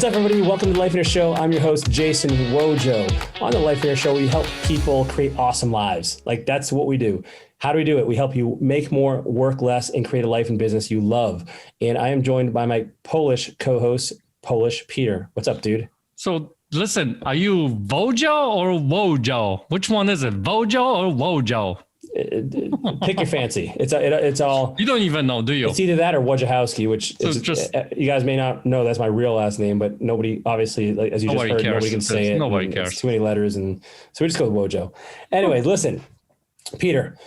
What's up, everybody? Welcome to the Life Leader Show. I'm your host, Jason Wojo. On the Life Leader Show, we help people create awesome lives. Like, that's what we do. How do we do it? We help you make more, work less, and create a life and business you love. And I am joined by my Polish co-host, Polish Peter. What's up, dude? So listen, are you Wojo or Wojo? Which one is it? Wojo or Wojo? Pick your fancy. It's all. You don't even know, do you? It's either that or Wojciechowski, which you guys may not know. That's my real last name, but nobody, obviously, like, as you just heard, nobody can say it. Nobody cares. It's too many letters, and so we just go with Wojo. Anyway, listen, Peter.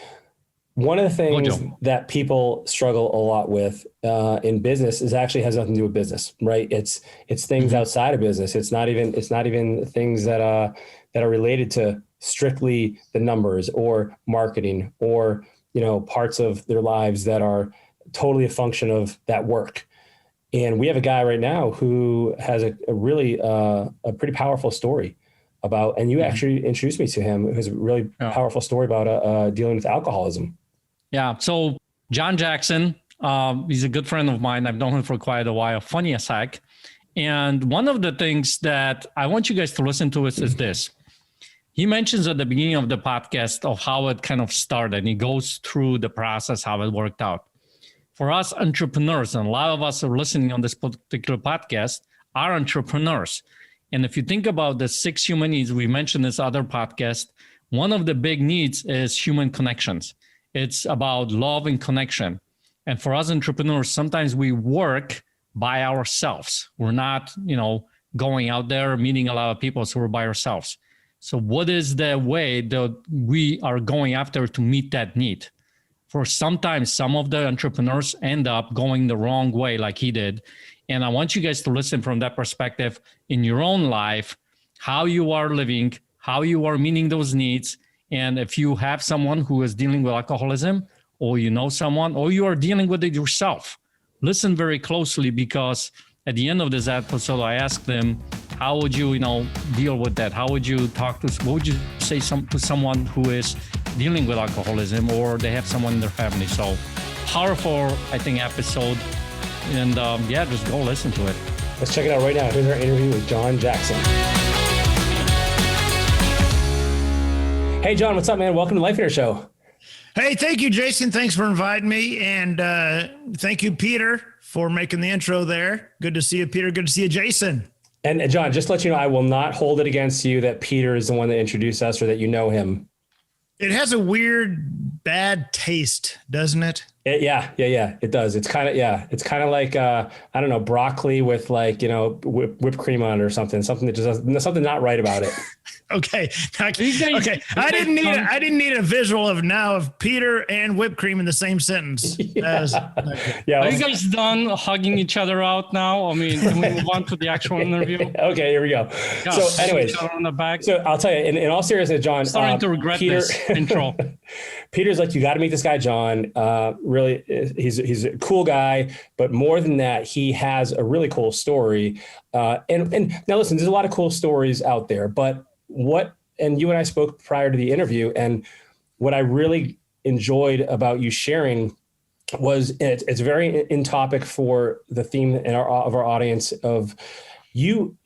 One of the things that people struggle a lot with in business is actually has nothing to do with business, right? It's things outside of business. It's not even things that are related to strictly the numbers or marketing or, parts of their lives that are totally a function of that work. And we have a guy right now who has a really a pretty powerful story about, and you actually introduced me to him, who has a really powerful story about dealing with alcoholism. Yeah. So John Jackson, he's a good friend of mine. I've known him for quite a while. Funny as heck. And one of the things that I want you guys to listen to is this. He mentions at the beginning of the podcast of how it kind of started. He goes through the process, how it worked out. For us entrepreneurs, and a lot of us are listening on this particular podcast, are entrepreneurs. And if you think about the 6 human needs, we mentioned this other podcast, one of the big needs is human connections. It's about love and connection. And for us entrepreneurs, sometimes we work by ourselves. We're not, going out there meeting a lot of people, so we're by ourselves. So what is the way that we are going after to meet that need? For sometimes some of the entrepreneurs end up going the wrong way like he did. And I want you guys to listen from that perspective in your own life, how you are living, how you are meeting those needs. And if you have someone who is dealing with alcoholism, or you know someone, or you are dealing with it yourself, listen very closely, because at the end of this episode, I asked them, how would you, deal with that? How would you talk to, what would you say to someone who is dealing with alcoholism, or they have someone in their family? So powerful, I think, episode. And just go listen to it. Let's check it out right now. Here's our interview with John Jackson. Hey, John, what's up, man? Welcome to Life Leader Show. Hey, thank you, Jason. Thanks for inviting me. And thank you, Peter, for making the intro there. Good to see you, Peter. Good to see you, Jason. And John, just to let you know, I will not hold it against you that Peter is the one that introduced us or that you know him. It has a weird, bad taste, doesn't it? Yeah, it does. It's kind of like, I don't know, broccoli with whipped cream on it or something that just something not right about it. Okay. I didn't need a visual of Peter and whipped cream in the same sentence. Yeah. Are you guys done hugging each other out now? I mean, can we move on to the actual interview? Okay, here we go. Yeah, so anyways, on the back. So I'll tell you, in all seriousness, John, starting to regret this intro. Peter's like, you got to meet this guy, John. Really, he's a cool guy, but more than that, he has a really cool story. And now listen, there's a lot of cool stories out there, but and you and I spoke prior to the interview, and what I really enjoyed about you sharing was it's very in topic for the theme of our audience of you.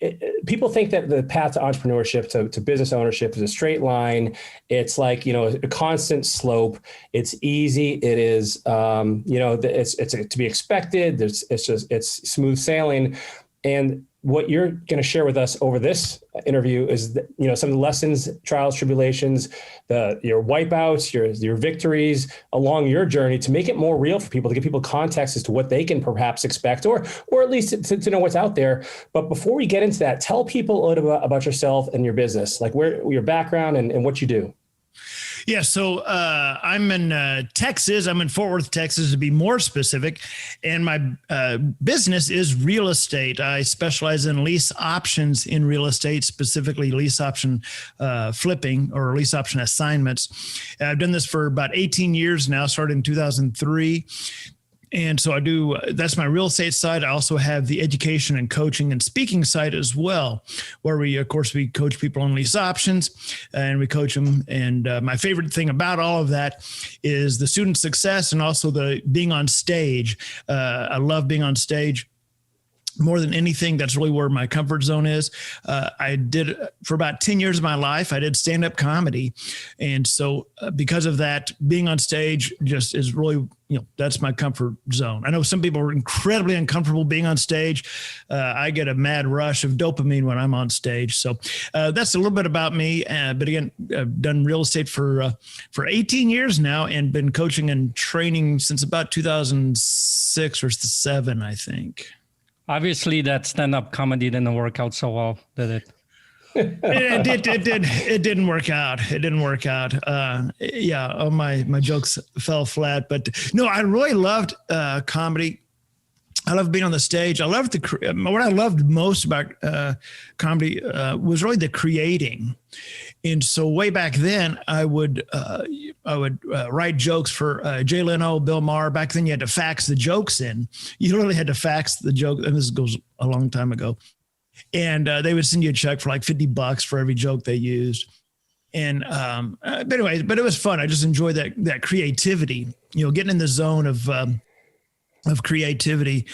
People think that the path to entrepreneurship, to business ownership, is a straight line. It's like, a constant slope. It's easy. It is, it's to be expected. It's smooth sailing. And what you're going to share with us over this interview is, some of the lessons, trials, tribulations, your wipeouts, your victories along your journey to make it more real for people, to give people context as to what they can perhaps expect, or at least to know what's out there. But before we get into that, tell people a little bit about yourself and your business, like your background and what you do. Yeah, so I'm in Texas. I'm in Fort Worth, Texas, to be more specific. And my business is real estate. I specialize in lease options in real estate, specifically lease option flipping or lease option assignments. I've done this for about 18 years now, started in 2003. And so that's my real estate side. I also have the education and coaching and speaking side as well, where we coach people on lease options and we coach them. And my favorite thing about all of that is the student success and also the being on stage. I love being on stage. more than anything, that's really where my comfort zone is. I did for about 10 years of my life, I did stand-up comedy. And so because of that, being on stage just is really, that's my comfort zone. I know some people are incredibly uncomfortable being on stage. I get a mad rush of dopamine when I'm on stage. So that's a little bit about me. But again, I've done real estate for 18 years now and been coaching and training since about 2006 or 2007, I think. Obviously, that stand-up comedy didn't work out so well, did it? It didn't work out. It didn't work out. My jokes fell flat. But no, I really loved comedy. I loved being on the stage. I loved what I loved most about comedy was really the creating. And so way back then, I would write jokes for Jay Leno, Bill Maher. Back then, you had to fax the jokes in. You literally had to fax the joke, and this goes a long time ago. And they would send you a check for like $50 for every joke they used. And but it was fun. I just enjoyed that creativity. Getting in the zone of creativity,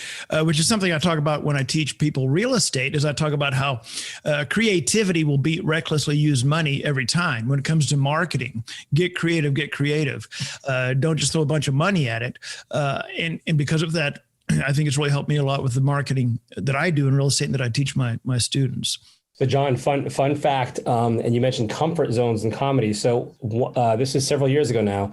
which is something I talk about when I teach people real estate, is I talk about how creativity will beat recklessly used money every time. When it comes to marketing, get creative. Don't just throw a bunch of money at it. And because of that, I think it's really helped me a lot with the marketing that I do in real estate and that I teach my students. So John, fun fact, and you mentioned comfort zones in comedy. So this is several years ago now.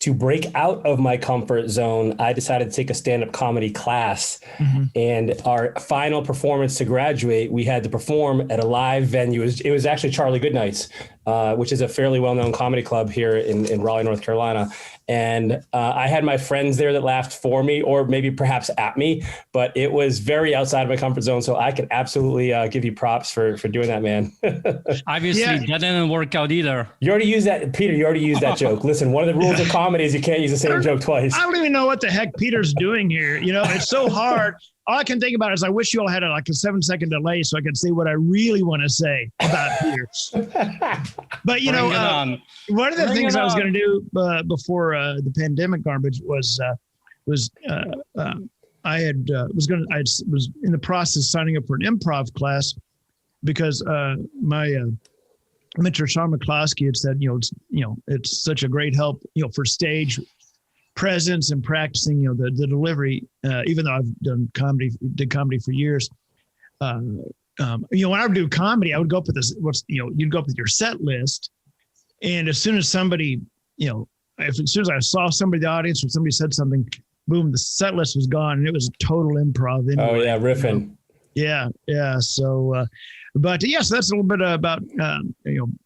To break out of my comfort zone, I decided to take a stand-up comedy class. Mm-hmm. And our final performance to graduate, we had to perform at a live venue. It was actually Charlie Goodnight's, which is a fairly well-known comedy club here in Raleigh, North Carolina. And I had my friends there that laughed for me, or maybe perhaps at me, but it was very outside of my comfort zone. So I can absolutely give you props for doing that, man. Obviously, that didn't work out either. You already used that, Peter. You already used that joke. Listen, one of the rules of comedy is you can't use the same joke twice. I don't even know what the heck Peter's doing here. It's so hard. All I can think about is I wish you all had a 7-second delay so I could say what I really want to say about Peter. But one of the things I was going to do before the pandemic garbage was I was in the process of signing up for an improv class because my mentor Sean McCloskey had said it's such a great help for stage presence and practicing the delivery, even though I've did comedy for years. When I would do comedy, I would go up with this, you'd go up with your set list. And as soon as somebody, as soon as I saw somebody in the audience or somebody said something, boom, the set list was gone and it was total improv. Anyway, oh yeah. Riffing. Yeah. So, so that's a little bit about,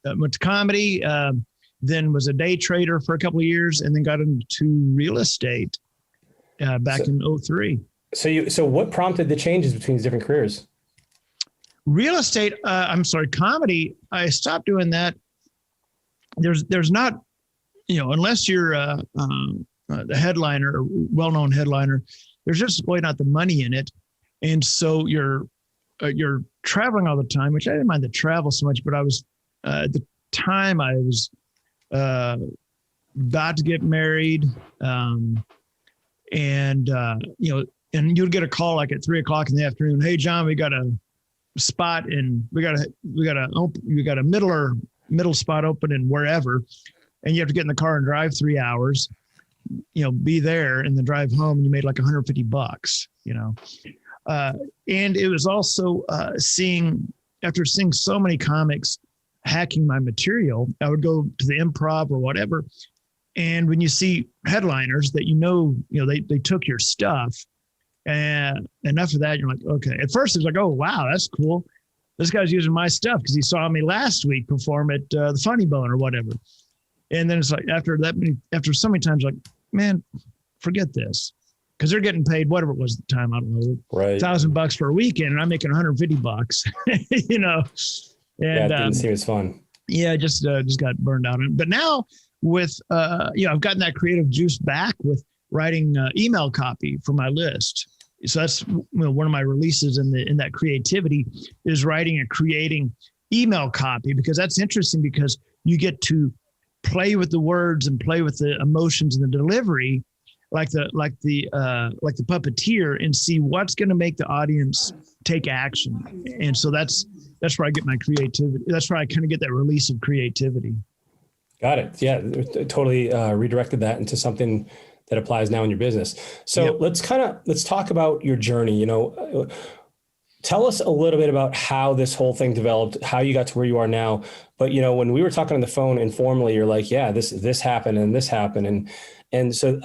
went to comedy, then was a day trader for a couple of years and then got into real estate back in 2003. So what prompted the changes between these different careers? Real estate, comedy, I stopped doing that. There's not, unless you're the headliner, well-known headliner, there's just really not the money in it. And so you're traveling all the time, which I didn't mind the travel so much, but I was, at the time I was about to get married. And you'd get a call like at 3:00 in the afternoon. Hey, John, we got a spot and we got a middle spot open in wherever. And you have to get in the car and drive 3 hours, be there and then drive home. And you made like $150, and it was also after seeing so many comics hacking my material, I would go to the improv or whatever. And when you see headliners that, they took your stuff and enough of that, you're like, okay. At first it's like, oh, wow, that's cool. This guy's using my stuff because he saw me last week perform at the Funny Bone or whatever. And then it's like, after so many times, like, man, forget this. Because they're getting paid whatever it was at the time, I don't know, right, $1,000 for a weekend, and I'm making $150, And, it didn't seem as fun. Yeah, just got burned out. But now with, I've gotten that creative juice back with writing email copy for my list. So that's one of my releases in that creativity is writing and creating email copy, because that's interesting because you get to play with the words and play with the emotions and the delivery the puppeteer and see what's going to make the audience take action. And so that's where I get my creativity. That's where I kind of get that release of creativity. Got it. Yeah, totally redirected that into something that applies now in your business. So let's talk about your journey. You know, tell us a little bit about how this whole thing developed, how you got to where you are now. But, you know, when we were talking on the phone informally, you're like, yeah, this happened and this happened. And so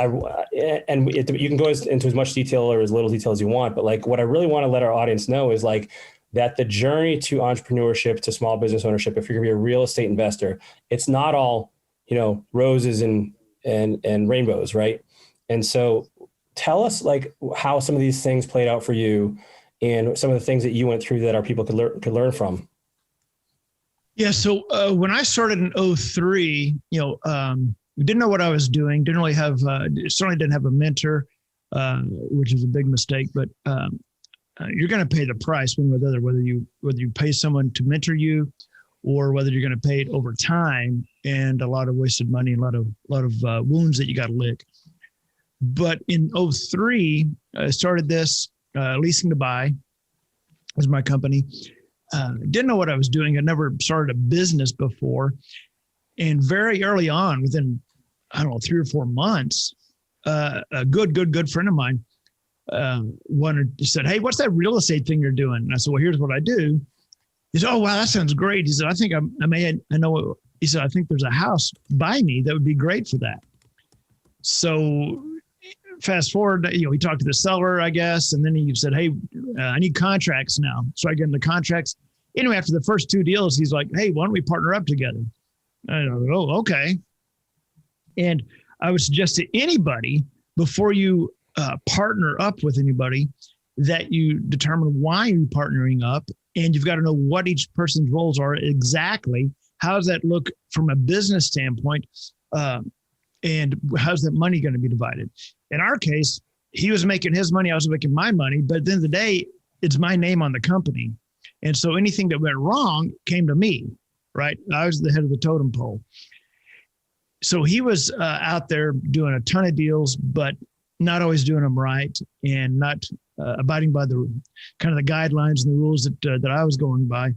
you can go into as much detail or as little detail as you want. But like, what I really want to let our audience know is like that the journey to entrepreneurship, to small business ownership, if you're gonna be a real estate investor, it's not all, you know, roses and rainbows, right? And so tell us like how some of these things played out for you and some of the things that you went through that our people could learn from. Yeah. So when I started in 2003, you know, didn't know what I was doing. Didn't really have, certainly didn't have a mentor, which is a big mistake, but you're going to pay the price one way or the other, whether you pay someone to mentor you or whether you're going to pay it over time, and a lot of wasted money, a lot of wounds that you got to lick. But in 2003, I started this Leasing to Buy was my company. Didn't know what I was doing. I'd never started a business before. And very early on, within, 3 or 4 months, a good friend of mine said, "Hey, what's that real estate thing you're doing?" And I said, "Well, here's what I do." He said, "Oh, wow, that sounds great." He said, I know. He said, "I think there's a house by me that would be great for that." So fast forward, he talked to the seller, I guess. And then he said, "Hey, I need contracts now." So I get into contracts. Anyway, after the first 2 deals, he's like, "Hey, why don't we partner up together?" And I go, "Oh, okay." And I would suggest to anybody, before you partner up with anybody, that you determine why you're partnering up, and you've got to know what each person's roles are exactly. How does that look from a business standpoint? And how's that money going to be divided? In our case, he was making his money, I was making my money, but at the end of the day, it's my name on the company. And so anything that went wrong came to me, right? I was the head of the totem pole. So he was out there doing a ton of deals, but not always doing them right, and not abiding by the kind of the guidelines and the rules that I was going by,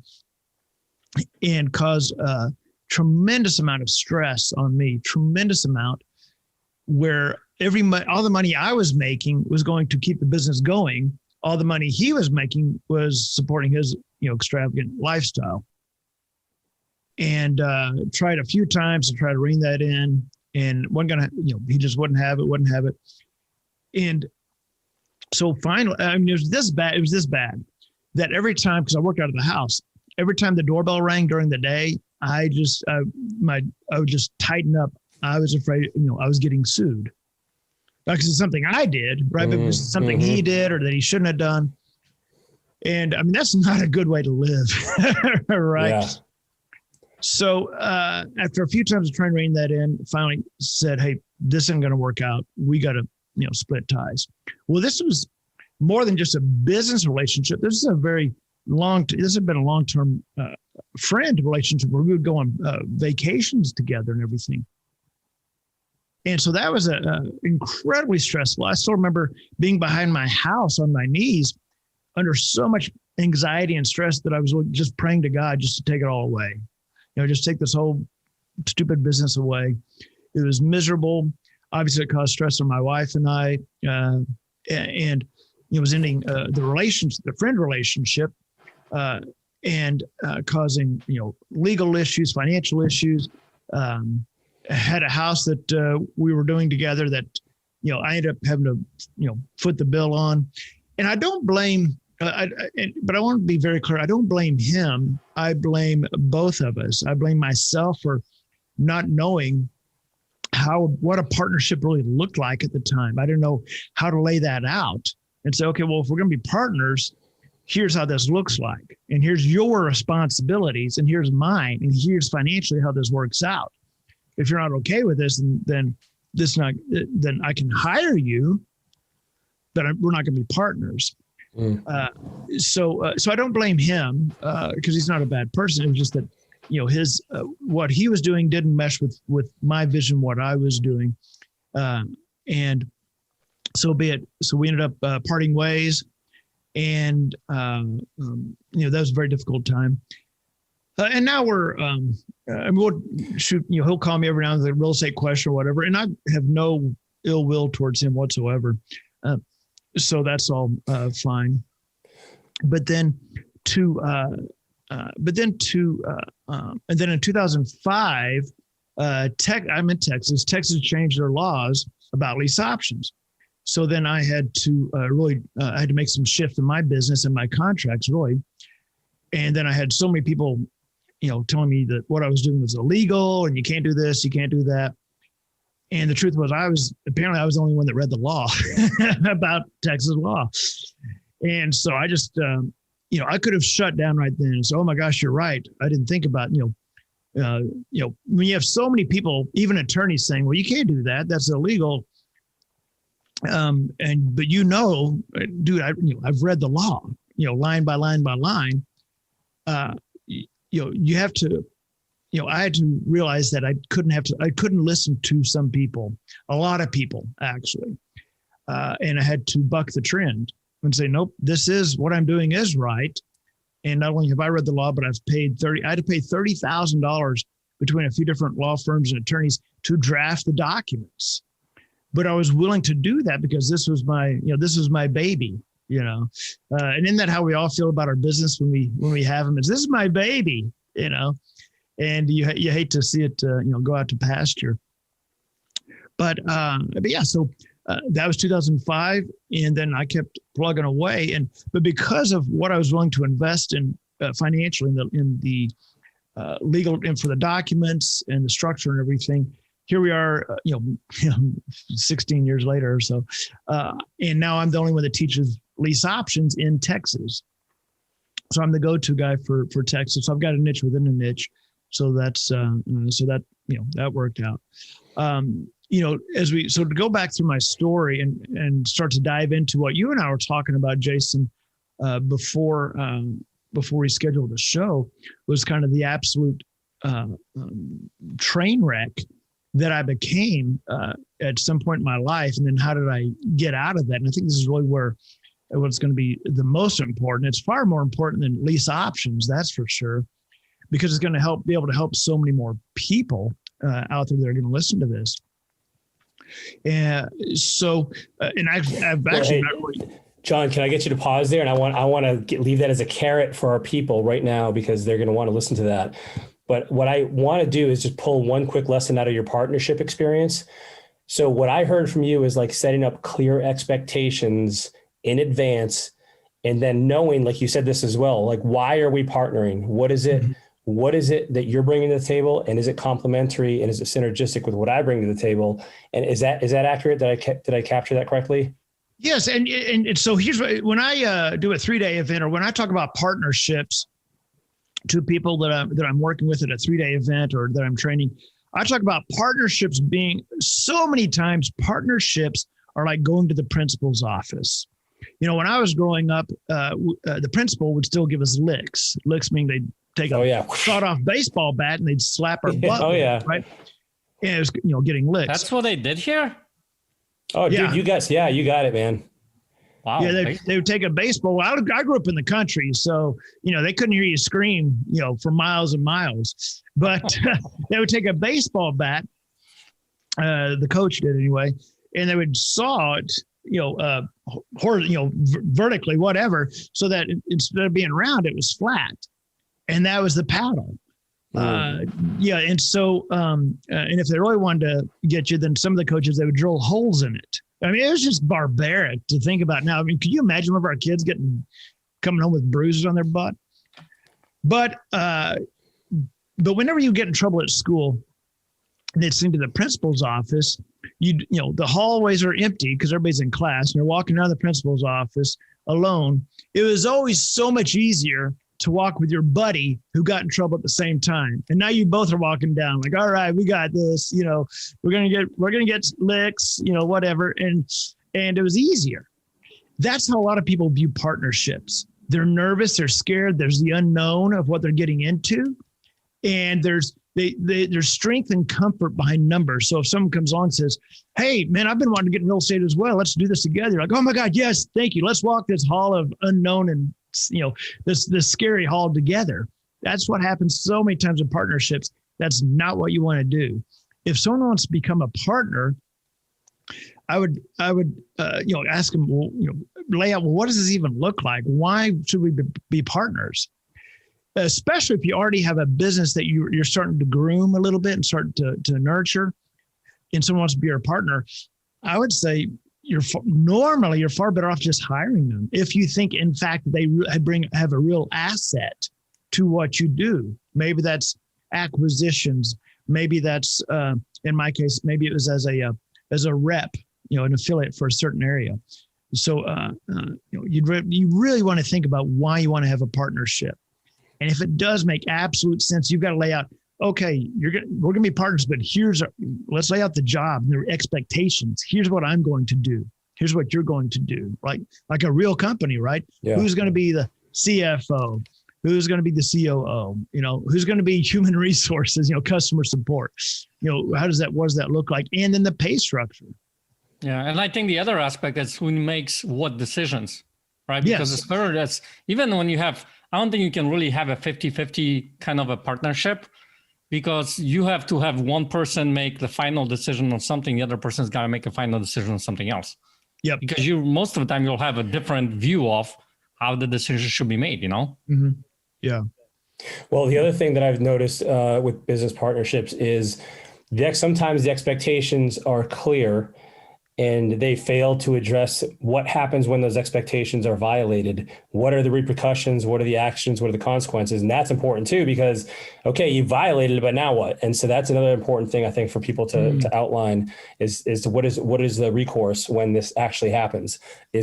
and caused a tremendous amount of stress on me, tremendous amount, where all the money I was making was going to keep the business going. All the money he was making was supporting his, extravagant lifestyle. And tried a few times to try to rein that in, and he just wouldn't have it. And so finally, it was this bad that every time, because I worked out of the house, every time the doorbell rang during the day, I would just tighten up. I was afraid, I was getting sued. Not because it's something I did, right? But it was something he did or that he shouldn't have done. And that's not a good way to live, right? Yeah. So after a few times of trying to rein that in, finally said, "Hey, this isn't going to work out. We got to, split ties." Well, this was more than just a business relationship. This has been a long-term friend relationship where we would go on vacations together and everything. And so that was incredibly stressful. I still remember being behind my house on my knees under so much anxiety and stress that I was just praying to God just to take it all away. Just take this whole stupid business away. It was miserable. Obviously, it caused stress on my wife and I, and it was ending the friend relationship, and causing legal issues, financial issues. Had a house that we were doing together that I ended up having to foot the bill on, and I don't blame. But I want to be very clear. I don't blame him. I blame both of us. I blame myself for not knowing what a partnership really looked like at the time. I didn't know how to lay that out and say, okay, well, if we're going to be partners, here's how this looks like, and here's your responsibilities, and here's mine, and here's financially how this works out. If you're not okay with this, then I can hire you, but we're not going to be partners. So I don't blame him because he's not a bad person. It was just that his what he was doing didn't mesh with my vision, what I was doing, and so be it. So we ended up parting ways, and that was a very difficult time. And now we're, we'll shoot, he'll call me every now and then, a real estate question or whatever. And I have no ill will towards him whatsoever. So that's all fine. And then in 2005, I'm in Texas. Texas changed their laws about lease options. So then I had to I had to make some shift in my business and my contracts, really. And then I had so many people, telling me that what I was doing was illegal and you can't do this, you can't do that. And the truth was I was the only one that read the law about Texas law. And so I just, I could have shut down right then and said, oh my gosh, you're right. I didn't think about, when you have so many people, even attorneys saying, well, you can't do that. That's illegal. But dude, I've read the law, line by line by line. You have to, I had to realize that I couldn't listen to some people, a lot of people actually. And I had to buck the trend and say, nope, what I'm doing is right. And not only have I read the law, but I had to pay $30,000 between a few different law firms and attorneys to draft the documents. But I was willing to do that because this was my baby, and isn't that how we all feel about our business when we have them? This is my baby, and you hate to see it, go out to pasture. But yeah, so that was 2005, and then I kept plugging away, but because of what I was willing to invest in financially in the legal and for the documents and the structure and everything. Here we are, 16 years later or so. And now I'm the only one that teaches lease options in Texas. So I'm the go-to guy for Texas. So I've got a niche within a niche. So that's, that worked out. So to go back through my story and start to dive into what you and I were talking about, Jason, before we scheduled the show, was kind of the absolute train wreck that I became at some point in my life. And then how did I get out of that? And I think this is really what's going to be the most important. It's far more important than lease options, that's for sure, because it's going to be able to help so many more people out there that are going to listen to this. And so, I've actually not really. John, can I get you to pause there? And I want to leave that as a carrot for our people right now, because they're going to want to listen to that. But what I want to do is just pull one quick lesson out of your partnership experience. So what I heard from you is like setting up clear expectations in advance, and then knowing, like you said this as well, like, why are we partnering? What is it? Mm-hmm. What is it that you're bringing to the table? And is it complementary? And is it synergistic with what I bring to the table? And is that accurate? Did I capture that correctly? Yes. And so here's when I do a 3-day event, or when I talk about partnerships to people that I'm working with at a 3-day event or that I'm training, I talk about partnerships being, so many times partnerships are like going to the principal's office. When I was growing up, the principal would still give us licks. Licks mean they'd take a sawed-off baseball bat and they'd slap our butt. Right? And it was, getting licks. That's what they did here? Oh, dude, you got it, man. Wow. Yeah, they would take a baseball. Well, I grew up in the country, so, they couldn't hear you scream, for miles and miles. But they would take a baseball bat, the coach did anyway, and they would saw it, vertically, whatever, so that instead of being round, it was flat. And that was the paddle. And so, and if they really wanted to get you, then some of the coaches, they would drill holes in it. I mean, it was just barbaric to think about now. I mean, can you imagine one of our kids coming home with bruises on their butt? But whenever you get in trouble at school, and it's into the principal's office, the hallways are empty because everybody's in class, and you're walking down the principal's office alone. It was always so much easier to walk with your buddy who got in trouble at the same time. And now you both are walking down like, all right, we got this, we're going to get licks, whatever. And it was easier. That's how a lot of people view partnerships. They're nervous, they're scared. There's the unknown of what they're getting into. And there's there's strength and comfort behind numbers. So if someone comes on and says, hey, man, I've been wanting to get in real estate as well. Let's do this together. You're like, oh my God, yes, thank you. Let's walk this hall of unknown and, this scary hall together. That's what happens so many times in partnerships. That's not what you want to do. If someone wants to become a partner, I would ask them, lay out, well, what does this even look like? Why should we be partners? Especially if you already have a business that you're starting to groom a little bit and start to nurture, and someone wants to be your partner, I would say you're far better off just hiring them. If you think, in fact, they have a real asset to what you do. Maybe that's acquisitions. Maybe that's, in my case, maybe it was as a rep, an affiliate for a certain area. So, you really want to think about why you want to have a partnership. And if it does make absolute sense, you've got to lay out, okay, we're going to be partners, but let's lay out the job and the expectations. Here's what I'm going to do. Here's what you're going to do. Like a real company, right? Yeah. Who's going to be the CFO? Who's going to be the COO? Who's going to be human resources, customer support? What does that look like? And then the pay structure. Yeah. And I think the other aspect is who makes what decisions, right? Because it's better that's even when you have, I don't think you can really have a 50-50 kind of a partnership, because you have to have one person make the final decision on something. The other person's got to make a final decision on something else. Yeah. Because most of the time you'll have a different view of how the decision should be made, Mm-hmm. Yeah. Well, the other thing that I've noticed with business partnerships is sometimes the expectations are clear and they fail to address what happens when those expectations are violated. What are the repercussions? What are the actions? What are the consequences? And that's important too, because, okay, you violated it, but now what? And so that's another important thing I think for people to outline is what is the recourse when this actually happens? How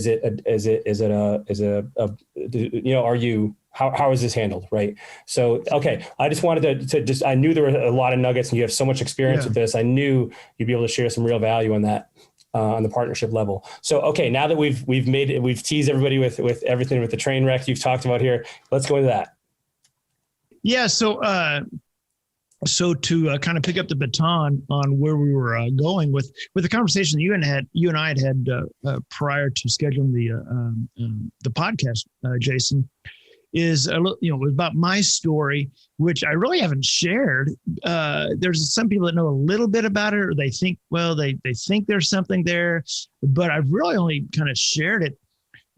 is this handled? Right. So, okay. I just wanted to I knew there were a lot of nuggets and you have so much experience with this. I knew you'd be able to share some real value on that. On the partnership level. So, okay, now that we've teased everybody with everything with the train wreck you've talked about here, let's go into that. Yeah. So to kind of pick up the baton on where we were going with the conversation that you and I had prior to scheduling the podcast, Jason, is about my story, which I really haven't shared. There's some people that know a little bit about it, or they think, they think there's something there, but I've really only kind of shared it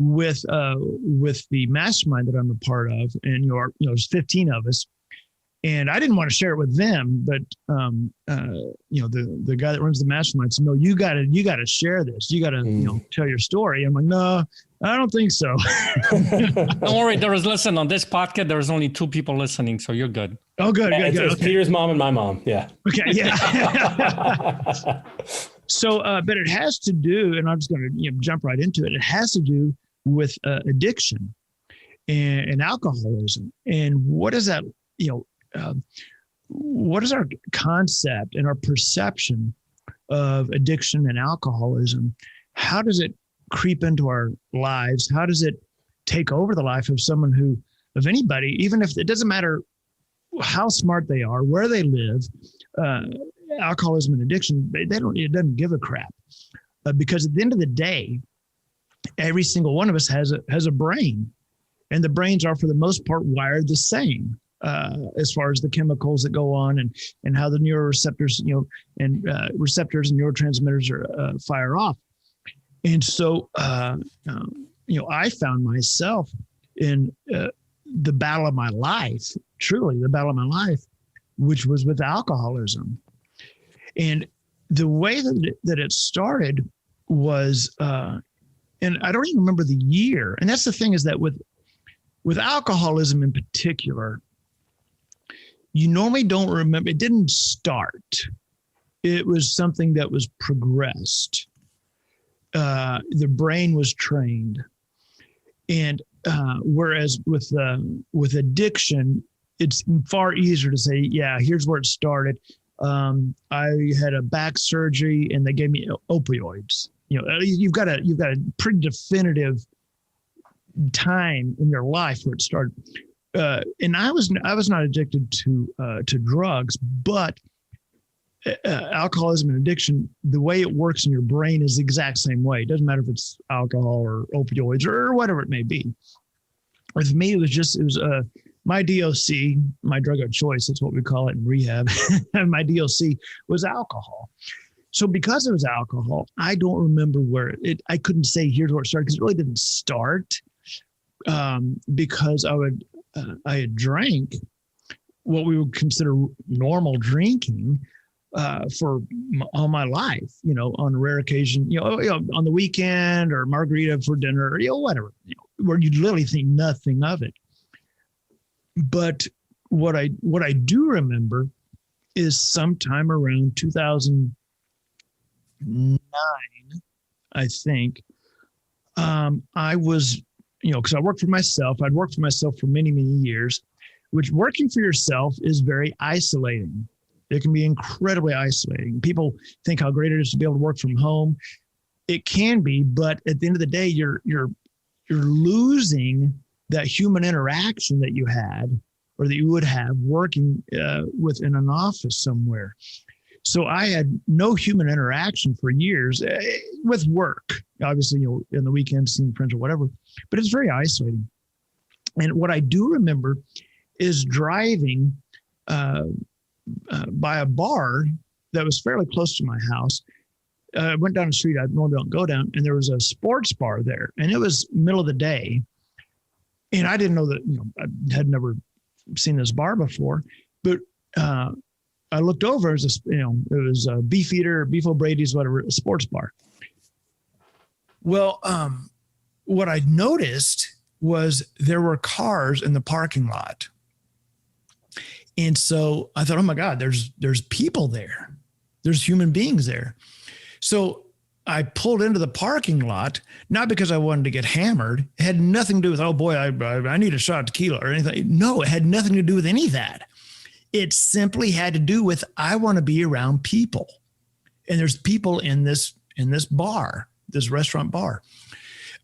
with the mastermind that I'm a part of, and there's 15 of us, and I didn't want to share it with them, but the guy that runs the mastermind said, no, you got to share this. You got to tell your story. I'm like, no, I don't think so. Don't worry. On this podcast, there's only 2 people listening, so you're good. Oh, good. It's Okay. Peter's mom and my mom. Yeah. Okay. Yeah. So, but it has to do, and I'm just going to jump right into it. It has to do with addiction and alcoholism. And what is that? What is our concept and our perception of addiction and alcoholism? How does it creep into our lives? How does it take over the life of anybody, even if it doesn't matter how smart they are, where they live, alcoholism and addiction, it doesn't give a crap, because at the end of the day, every single one of us has a brain, and the brains are for the most part wired the same. As far as the chemicals that go on and how the neuroreceptors, and receptors and neurotransmitters fire off. And so, I found myself in the battle of my life, truly the battle of my life, which was with alcoholism. And the way that it started was, and I don't even remember the year. And that's the thing, is that with alcoholism in particular, you normally don't remember. It didn't start. It was something that was progressed. The brain was trained. And whereas with addiction, it's far easier to say, yeah, here's where it started. I had a back surgery and they gave me opioids. You've got a pretty definitive time in your life where it started. and I was not addicted to drugs, but alcoholism and addiction, the way it works in your brain is the exact same way. It doesn't matter if it's alcohol or opioids or whatever it may be. With me, it was my DOC, my drug of choice. That's what we call it in rehab. My DOC was alcohol. So because it was alcohol, I don't remember I couldn't say here's where it started, because it really didn't start, because I had drank what we would consider normal drinking for all my life, on a rare occasion, on the weekend, or margarita for dinner, or, whatever, where you literally think nothing of it. But what I do remember is sometime around 2009, I think, I was, because I worked for myself. I'd worked for myself for many, many years, which working for yourself is very isolating. It can be incredibly isolating. People think how great it is to be able to work from home. It can be, but at the end of the day, you're losing that human interaction that you had, or that you would have working within an office somewhere. So I had no human interaction for years with work. Obviously, in the weekends, seeing friends or whatever, but it's very isolating. And what I do remember is driving by a bar that was fairly close to my house. I went down the street I normally don't go down, and there was a sports bar there, and it was middle of the day. And I didn't know that, I had never seen this bar before, but I looked over, it was a Beefeater, Beef O'Brady's, whatever, a sports bar. Well, what I noticed was there were cars in the parking lot. And so I thought, oh my God, there's people there. There's human beings there. So I pulled into the parking lot, not because I wanted to get hammered. It had nothing to do with, oh boy, I need a shot of tequila or anything. No, it had nothing to do with any of that. It simply had to do with, I want to be around people. And there's people in this bar, this restaurant bar.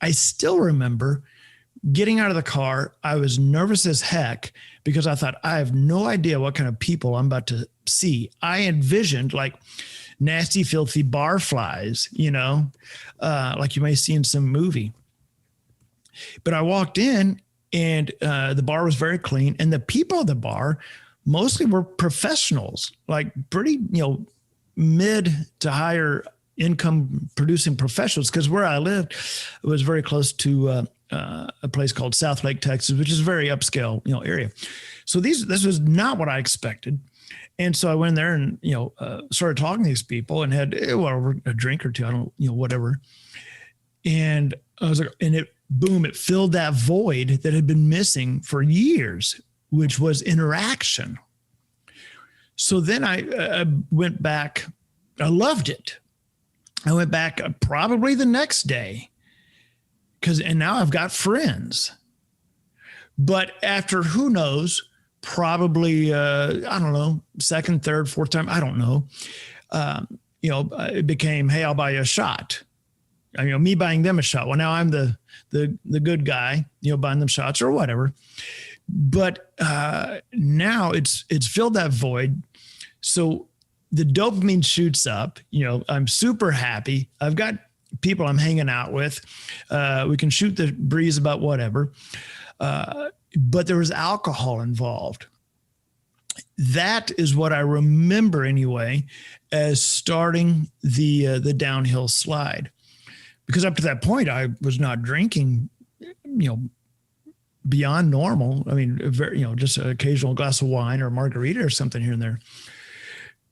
I still remember getting out of the car. I was nervous as heck because I thought, I have no idea what kind of people I'm about to see. I envisioned like nasty, filthy bar flies, like you may see in some movie. But I walked in, and the bar was very clean, and the people at the bar mostly were professionals, like pretty, mid to higher income producing professionals. Because where I lived, it was very close to a place called South Lake, Texas, which is a very upscale, area. So this was not what I expected. And so I went there and, started talking to these people and had a drink or two, I don't, whatever. And I was like, and it filled that void that had been missing for years, which was interaction. So then I went back. I loved it. I went back probably the next day and now I've got friends. But after, who knows, probably, I don't know, second, third, fourth time, I don't know. It became, hey, I'll buy you a shot. Me buying them a shot. Well, now I'm the good guy, buying them shots or whatever. But now it's filled that void. So the dopamine shoots up. I'm super happy. I've got people I'm hanging out with. We can shoot the breeze about whatever. But there was alcohol involved. That is what I remember anyway as starting the downhill slide. Because up to that point, I was not drinking, beyond normal. I mean, just an occasional glass of wine or margarita or something here and there.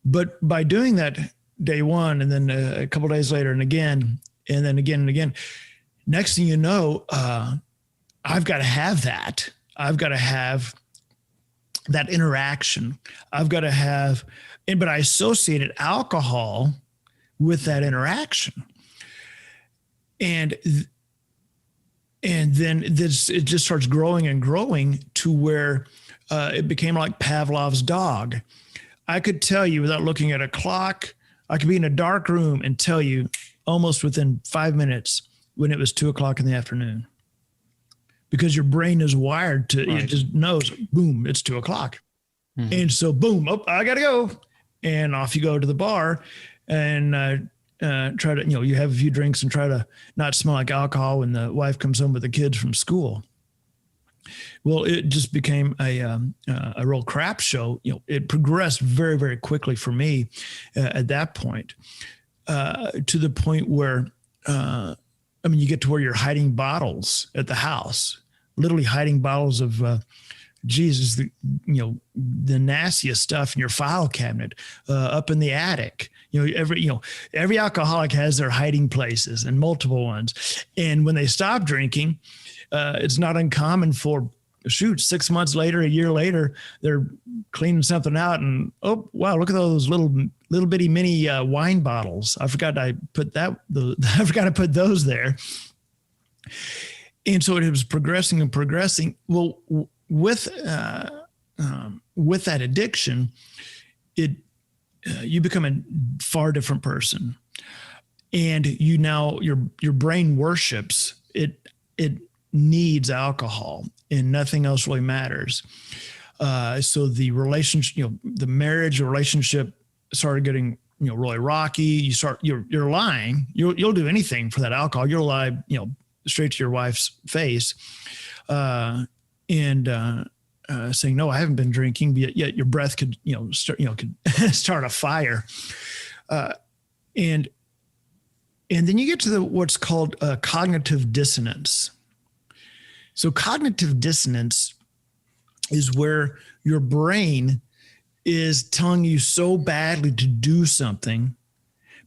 But by doing that day one, and then a couple of days later, and again, and then again and again, next thing you know, I've got to have that. I've got to have that interaction. I've got to have, but I associated alcohol with that interaction. And then it just starts growing and growing to where it became like Pavlov's dog. I could tell you without looking at a clock. I could be in a dark room and tell you almost within 5 minutes when it was 2:00 in the afternoon. because your brain is wired to, Right. it just knows, boom, it's 2:00. Mhm. And so boom, oh, I got to go. And off you go to the bar and try to, you have a few drinks and try to not smell like alcohol when the wife comes home with the kids from school. Well, it just became a real crap show. It progressed very, very quickly for me at that point, to the point where, you get to where you're hiding bottles at the house, literally hiding bottles of, the nastiest stuff in your file cabinet, up in the attic. Every alcoholic has their hiding places, and multiple ones. And when they stop drinking, it's not uncommon for 6 months later, a year later, they're cleaning something out, and oh wow, look at those little bitty mini wine bottles. I forgot I put those there. And so it was progressing and progressing. Well, with that addiction, you become a far different person, and your brain worships it. It needs alcohol, and nothing else really matters. So the relationship, the marriage relationship started getting, really rocky. You're lying. You'll do anything for that alcohol. You'll lie, straight to your wife's face, and saying, no, I haven't been drinking, but yet your breath could, could start a fire. And then you get to what's called cognitive dissonance. So cognitive dissonance is where your brain is telling you so badly to do something,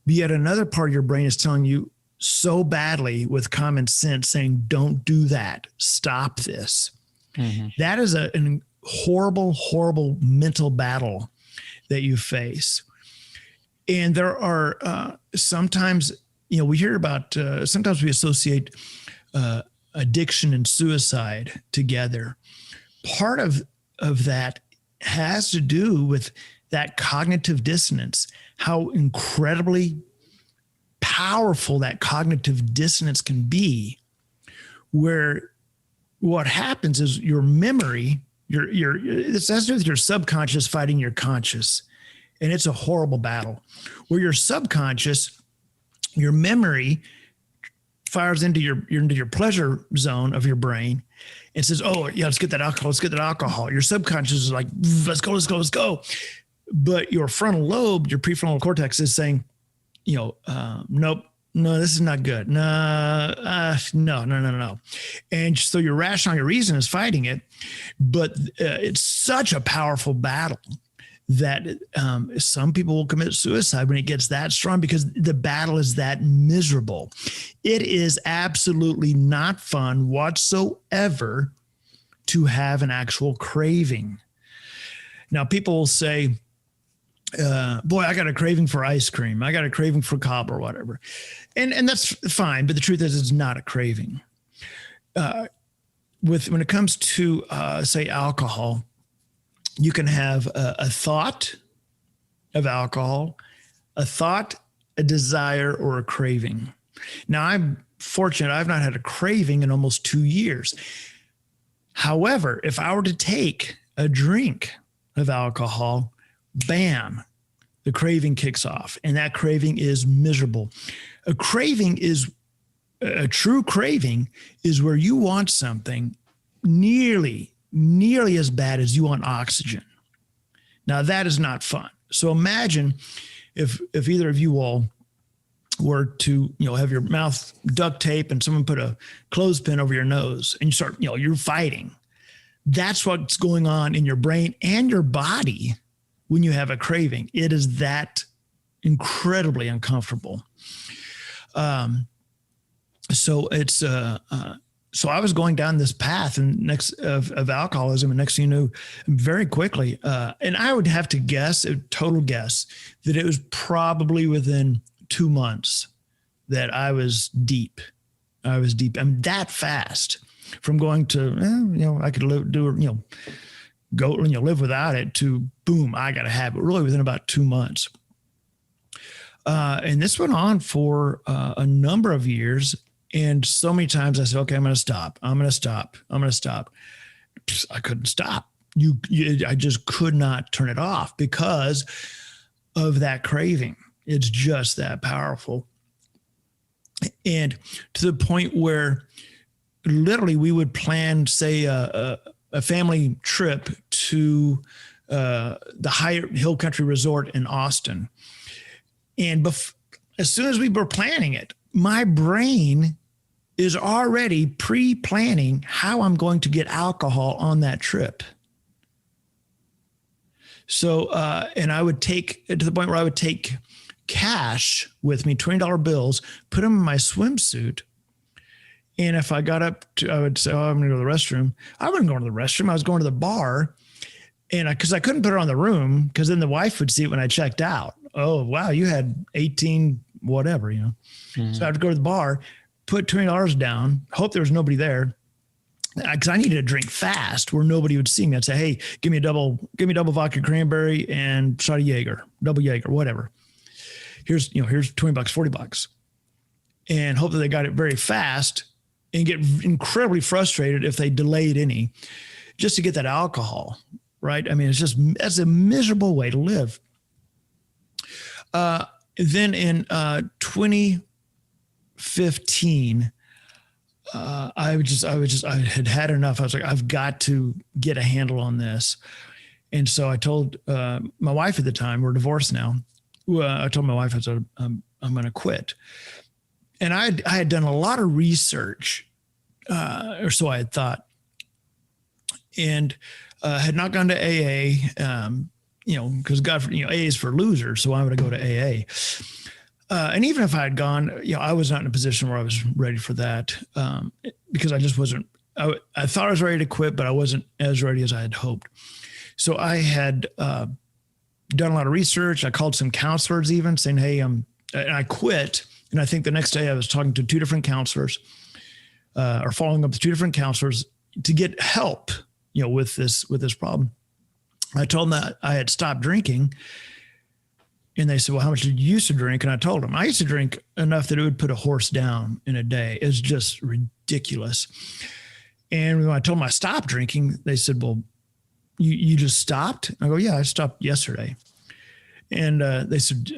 but yet another part of your brain is telling you so badly with common sense, saying, don't do that. Stop this. Mm-hmm. That is a horrible, horrible mental battle that you face. And there are sometimes, we hear about, sometimes we associate addiction and suicide together. Part of that has to do with that cognitive dissonance, how incredibly powerful that cognitive dissonance can be, where what happens is your memory, it has to do with your subconscious fighting your conscious. And it's a horrible battle where your subconscious, your memory fires into your pleasure zone of your brain and says, oh yeah, let's get that alcohol. Your subconscious is like, let's go. But your frontal lobe, your prefrontal cortex is saying, nope, no, this is not good. No. And so your rationale, your reason is fighting it, but it's such a powerful battle that some people will commit suicide when it gets that strong, because the battle is that miserable. It is absolutely not fun whatsoever to have an actual craving. Now, people will say, boy, I got a craving for ice cream. I got a craving for cob or whatever. And that's fine. But the truth is, it's not a craving. When it comes to, say, alcohol, you can have a thought of alcohol, a thought, a desire, or a craving. Now, I'm fortunate. I've not had a craving in almost 2 years. However, if I were to take a drink of alcohol, bam, the craving kicks off, and that craving is miserable. A true craving is where you want something nearly as bad as you want oxygen. Now, that is not fun. So imagine if either of you all were to, have your mouth duct tape and someone put a clothespin over your nose and you start, you're fighting. That's what's going on in your brain and your body when you have a craving. It is that incredibly uncomfortable. So it's, so I was going down this path of alcoholism, and next thing you know, very quickly, and I would have to guess, a total guess, that it was probably within 2 months that I was deep. I mean, that fast, from going to, I could live without it, to boom, I got to have it, really within about 2 months. And this went on for a number of years. And so many times I said, okay, I'm going to stop. I'm going to stop. I'm going to stop. I couldn't stop. I just could not turn it off because of that craving. It's just that powerful. And to the point where literally we would plan, say, a family trip to the Hyatt Hill Country Resort in Austin. And as soon as we were planning it, my brain is already pre-planning how I'm going to get alcohol on that trip. So, and I would take to the point where I would take cash with me, $20 bills, put them in my swimsuit. And if I got up to, I would say, oh, I'm going to go to the restroom. I wasn't going to the restroom. I was going to the bar. And because I couldn't put it on the room, because then the wife would see it when I checked out. Oh, wow, you had 18, whatever, you know. Mm-hmm. So I had to go to the bar, put $20 down, hope there was nobody there. Because I needed to drink fast where nobody would see me. I'd say, hey, give me double vodka cranberry and shot of Jaeger, double Jaeger, whatever. Here's $20, $40. And hope that they got it very fast and get incredibly frustrated if they delayed any just to get that alcohol, right? I mean, that's a miserable way to live. Then in 2015, I had enough. I was like, I've got to get a handle on this. And so I told my wife at the time, we're divorced now. I told my wife, I said, I'm going to quit. And I had done a lot of research, or so I had thought, and had not gone to AA, because AA is for losers. So I would go to AA. And even if I had gone, I was not in a position where I was ready for that, because I just wasn't. I thought I was ready to quit, but I wasn't as ready as I had hoped. So I had done a lot of research. I called some counselors, even saying, "Hey, and I quit." And I think the next day I was talking to two different counselors, or following up with two different counselors to get help, with this problem. I told them that I had stopped drinking. And they said, well, how much did you used to drink? And I told them I used to drink enough that it would put a horse down in a day. It's just ridiculous. And when I told them I stopped drinking, they said, well, you just stopped? I go, yeah, I stopped yesterday. And they said,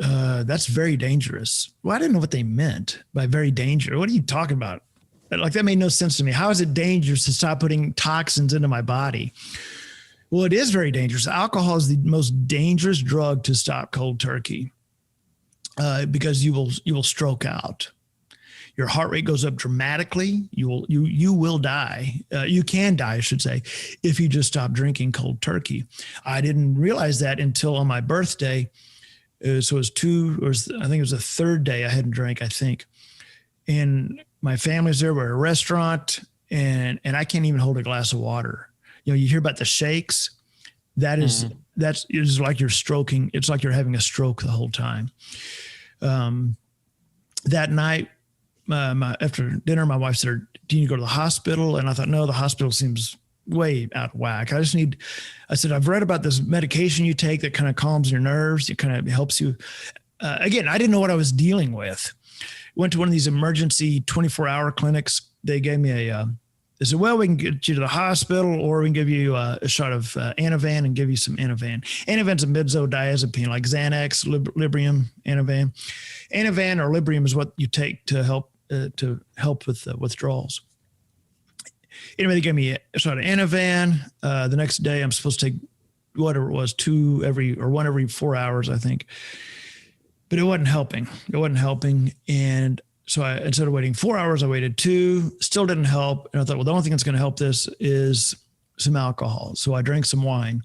that's very dangerous. Well, I didn't know what they meant by very dangerous. What are you talking about? Like, that made no sense to me. How is it dangerous to stop putting toxins into my body? Well, it is very dangerous. Alcohol is the most dangerous drug to stop cold turkey, because you will stroke out. Your heart rate goes up dramatically. You will die. You can die, I should say, if you just stop drinking cold turkey. I didn't realize that until on my birthday. So it was I think it was the third day I hadn't drank, I think. And my family's there. We're at a restaurant, and I can't even hold a glass of water. You hear about the shakes. That's like you're stroking. It's like you're having a stroke the whole time. That night, after dinner, my wife said, do you need to go to the hospital? And I thought, no, the hospital seems way out of whack. I said, I've read about this medication you take that kind of calms your nerves. It kind of helps you. Again, I didn't know what I was dealing with. Went to one of these emergency 24-hour clinics. They gave me they said, well, we can get you to the hospital, or we can give you a shot of Ativan and give you some Ativan. Ativan's a benzodiazepine, like Xanax, Librium, Ativan. Ativan or Librium is what you take to help with withdrawals. Anyway, they gave me a shot of Ativan. The next day, I'm supposed to take whatever it was, one every 4 hours, I think. But it wasn't helping. And so instead of waiting 4 hours, I waited 2, still didn't help. And I thought, well, the only thing that's going to help this is some alcohol. So I drank some wine.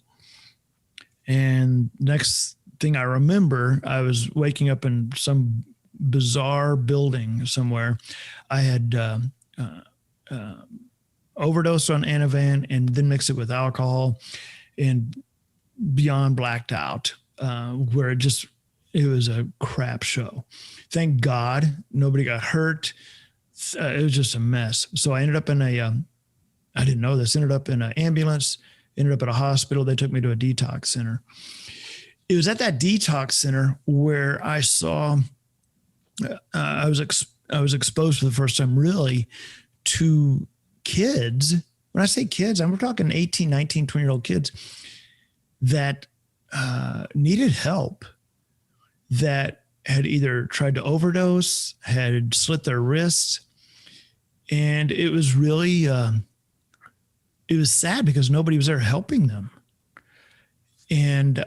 And next thing I remember, I was waking up in some bizarre building somewhere. I had overdosed on Ativan and then mixed it with alcohol and beyond blacked out, where it was a crap show. Thank God nobody got hurt. It was just a mess. So I ended up in I didn't know this, ended up in an ambulance, ended up at a hospital. They took me to a detox center. It was at that detox center where I saw, I I was exposed for the first time really to kids. When I say kids, we're talking 18, 19, 20-year-old kids that needed help, that had either tried to overdose, had slit their wrists. And it was really, it was sad because nobody was there helping them. And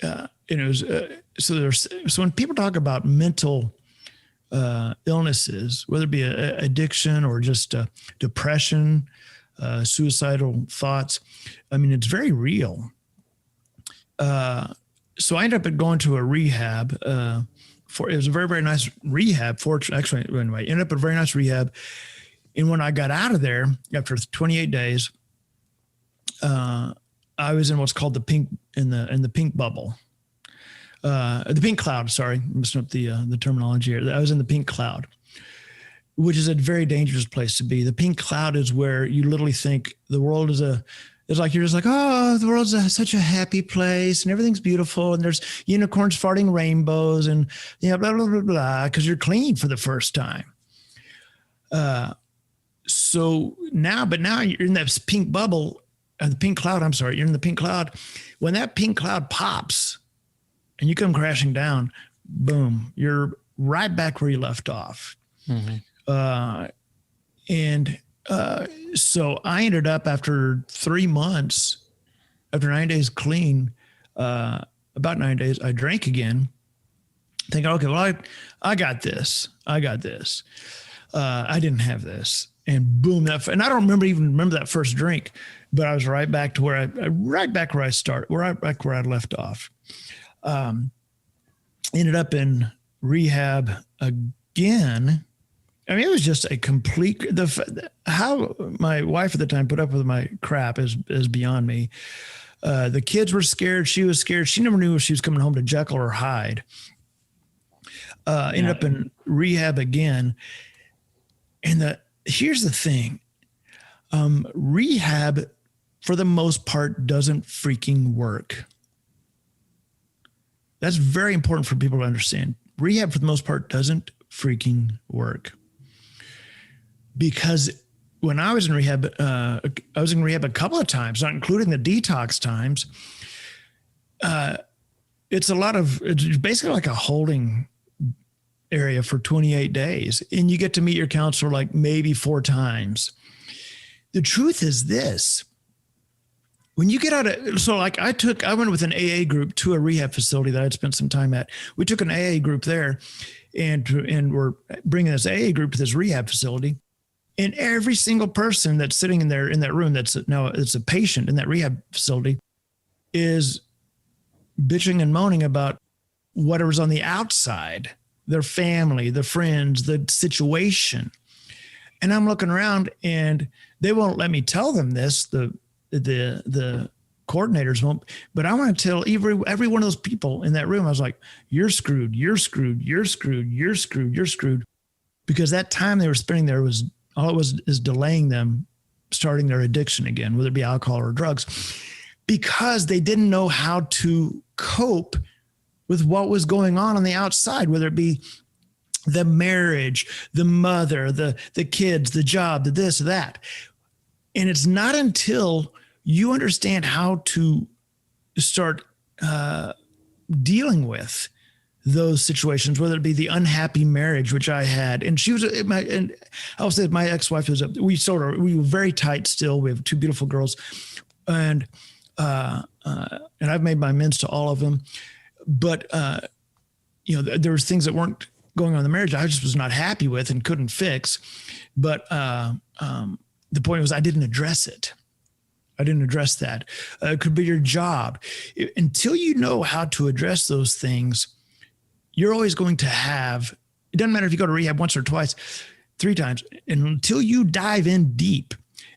it was, so when people talk about mental illnesses, whether it be addiction or just depression, suicidal thoughts, I mean, it's very real. So I ended up going to a rehab. It was a very, very nice rehab. Actually, anyway, ended up at a very nice rehab. And when I got out of there after 28 days, I was in what's called the pink bubble, the pink cloud. Sorry, I'm messing up the terminology here. I was in the pink cloud, which is a very dangerous place to be. The pink cloud is where you literally think the world is it's like, you're just like, oh, the world's such a happy place and everything's beautiful. And there's unicorns farting rainbows and, blah, blah, blah, blah, because you're clean for the first time. So now you're in that pink bubble, the pink cloud, I'm sorry, you're in the pink cloud. When that pink cloud pops and you come crashing down, boom, you're right back where you left off. Mm-hmm. So I ended up after 3 months, after 9 days clean, about 9 days, I drank again, thinking, okay, well, I got this. I didn't have this. And boom, and I don't remember that first drink, but I was right back to where I started, right back where I left off. Ended up in rehab again. I mean, it was just a complete, how my wife at the time put up with my crap is beyond me. The kids were scared. She was scared. She never knew if she was coming home to Jekyll or Hyde. Ended up in rehab again. And here's the thing. Rehab, for the most part, doesn't freaking work. That's very important for people to understand. Rehab, for the most part, doesn't freaking work. Because when I was in rehab, a couple of times, not including the detox times. It's basically like a holding area for 28 days. And you get to meet your counselor like maybe 4 times. The truth is this. When you get out of, so like I went with an AA group to a rehab facility that I'd spent some time at. We took an AA group there and we're bringing this AA group to this rehab facility. And every single person that's sitting in that room, it's a patient in that rehab facility, is bitching and moaning about whatever's on the outside, their family, their friends, the situation. And I'm looking around and they won't let me tell them this. The coordinators won't, but I want to tell every one of those people in that room. I was like, you're screwed, you're screwed, you're screwed, you're screwed, you're screwed. Because that time they were spending there is delaying them starting their addiction again, whether it be alcohol or drugs, because they didn't know how to cope with what was going on the outside, whether it be the marriage, the mother, the kids, the job, the this, that. And it's not until you understand how to start dealing with those situations, whether it be the unhappy marriage, which I had, and she was, and I'll say my ex-wife was, we were very tight still. We have 2 beautiful girls, and I've made my amends to all of them. But, there was things that weren't going on in the marriage I just was not happy with and couldn't fix. But the point was I didn't address it. I didn't address that. It could be your job. Until you know how to address those things, you're always going to have, it doesn't matter if you go to rehab once or twice, 3 times, and until you dive in deep.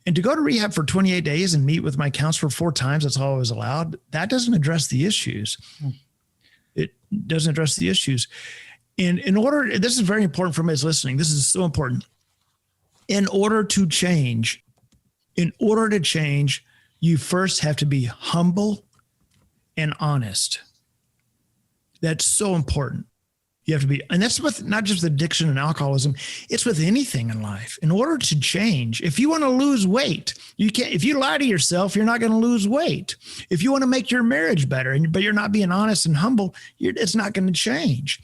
And to go to rehab for 28 days and meet with my counselor 4 times, that's all I was allowed. That doesn't address the issues. It doesn't address the issues. And this is very important for me as listening. This is so important. In order to change, you first have to be humble and honest. That's so important. You have to be, and that's with not just addiction and alcoholism, it's with anything in life. In order to change, if you want to lose weight, you can't, if you lie to yourself, you're not going to lose weight. If you want to make your marriage better, but you're not being honest and humble, it's not going to change.